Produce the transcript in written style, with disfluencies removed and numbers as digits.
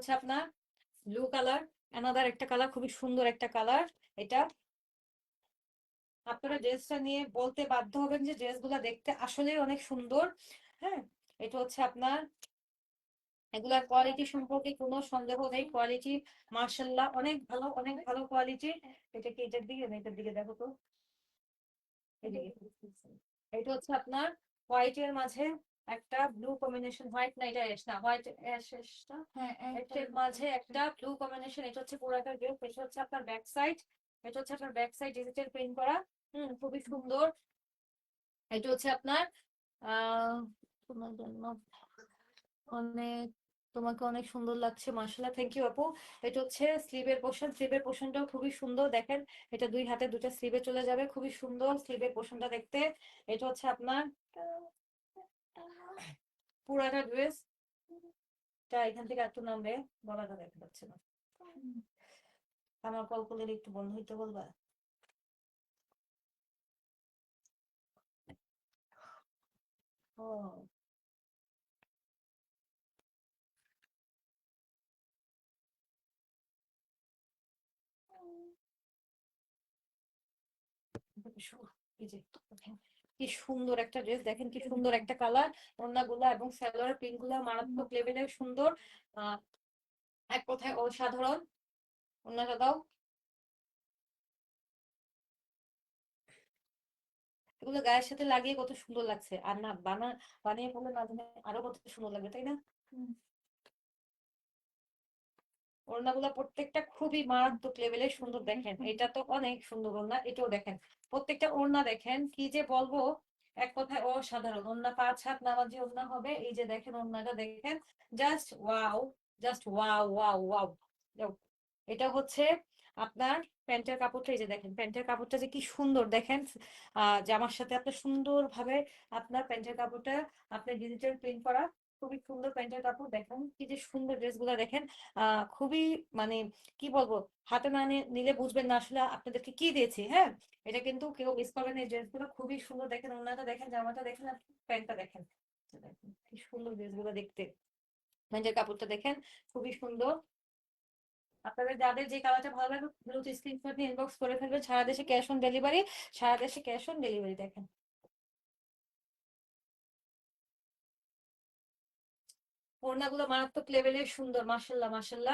হচ্ছে আপনার blue colour, another একটা কালার, খুবই সুন্দর একটা কালার এটা। আপনারা ড্রেসটা নিয়ে বলতে বাধ্য হবেন যে ড্রেসগুলো দেখতে আসলেই অনেক সুন্দর। হ্যাঁ, এটা হচ্ছে আপনার, এগুলার কোয়ালিটি সম্পর্কে কোনো সন্দেহ নেই, কোয়ালিটি মার্শাল্লাহ অনেক ভালো, অনেক ভালো কোয়ালিটি। এটা কি এটার দিকে না এটার দিকে দেখো তো, এদিকে। এটা হচ্ছে আপনার হোয়াইটের মাঝে একটা ব্লু কম্বিনেশন, হোয়াইট না এটা অ্যাশ না, হোয়াইট অ্যাশটা, এটার মাঝে একটা ব্লু কম্বিনেশন। এটা হচ্ছে পুরাটা ড্রেস। এটা হচ্ছে আপনার ব্যাক সাইড, এটা হচ্ছে আপনার ব্যাক সাইড ডিজিটাল প্রিন্ট করা। খুবই সুন্দর। এটা হচ্ছে আপনার তোমার জন্য অনেক, তোমাকে অনেক সুন্দর লাগছে মাশাআল্লাহ, থ্যাংক ইউ আপু। এটা হচ্ছে স্লিভের পোর্শন, স্লিভের পোর্শনটাও খুবই সুন্দর দেখেন। এটা দুই হাতে দুটো স্লিভে চলে যাবে, খুবই সুন্দর স্লিভের পোর্শনটা দেখতে। এটা হচ্ছে আপনার পুরাটা ড্রেস। তা এখান থেকে একটু নামবে, গলাটা দেখা যাচ্ছে না। আমার কল করলে একটু বন্ধ হইতে বলবা। ও এই যে দেখেন, কি সুন্দর একটা ড্রেস, দেখেন কি সুন্দর একটা কালার। ওড়নাগুলা এবং সালোয়ার প্রিন্ট গুলা মারাত্মক লেভেলের সুন্দর। আহ এক কথায় অসাধারণ। ওড়নাটা দাও। এগুলো গায়ের সাথে লাগিয়ে কত সুন্দর লাগছে, আর না বানিয়ে পড়লে না জানি আরো কত সুন্দর লাগবে, তাই না? ওড়নাগুলো প্রত্যেকটা খুবই মারাত্মক লেভেলের সুন্দর, দেখেন এটা তো অনেক সুন্দর ওড়না, এটাও দেখেন। প্রত্যেকটা ওড়না দেখেন কি যে বলবো, এক কথায় অসাধারণ। ওড়না 5 হাত নামাজি ওড়না হবে। এই যে দেখেন ওড়নাটা দেখেন, just wow, just wow wow wow. এটা হচ্ছে আপনার প্যান্টের কাপড়টা। এই যে দেখেন প্যান্টের কাপড়টা যে কি সুন্দর দেখেন। জামার সাথে আপনার সুন্দর ভাবে আপনার প্যান্টের কাপড়টা আপনার ডিজিটাল প্রিন্ট করা, খুবই সুন্দর প্যান্টের কাপড়। দেখেন কি যে সুন্দর ড্রেস গুলা দেখেন। খুবই মানে কি বলবো, হাতে না নিলে বুঝবেন না আসলে আপনাদেরকে কি দিয়েছি। হ্যাঁ, এটা কিন্তু কেউ মিস করবেন না। এই ড্রেস গুলো খুবই সুন্দর দেখেন, ওনাটা দেখেন, জামাটা দেখেন, আর প্যান্টটা দেখেন। দেখেন কি সুন্দর ড্রেস গুলো দেখতে। প্যান্টের কাপড়টা দেখেন, খুবই সুন্দর। আপনাদের যাদের যে কালারটা ভালো লাগে দ্রুত স্ক্রিনশট নিয়ে ইনবক্স করে ফেলবেন। সারা দেশে ক্যাশ অন ডেলিভারি, সারা দেশে ক্যাশ অন ডেলিভারি। দেখেন ওড়নাগুলো মারাত্মক লেভেলের সুন্দর, মাশাল্লাহ মাশাল্লাহ।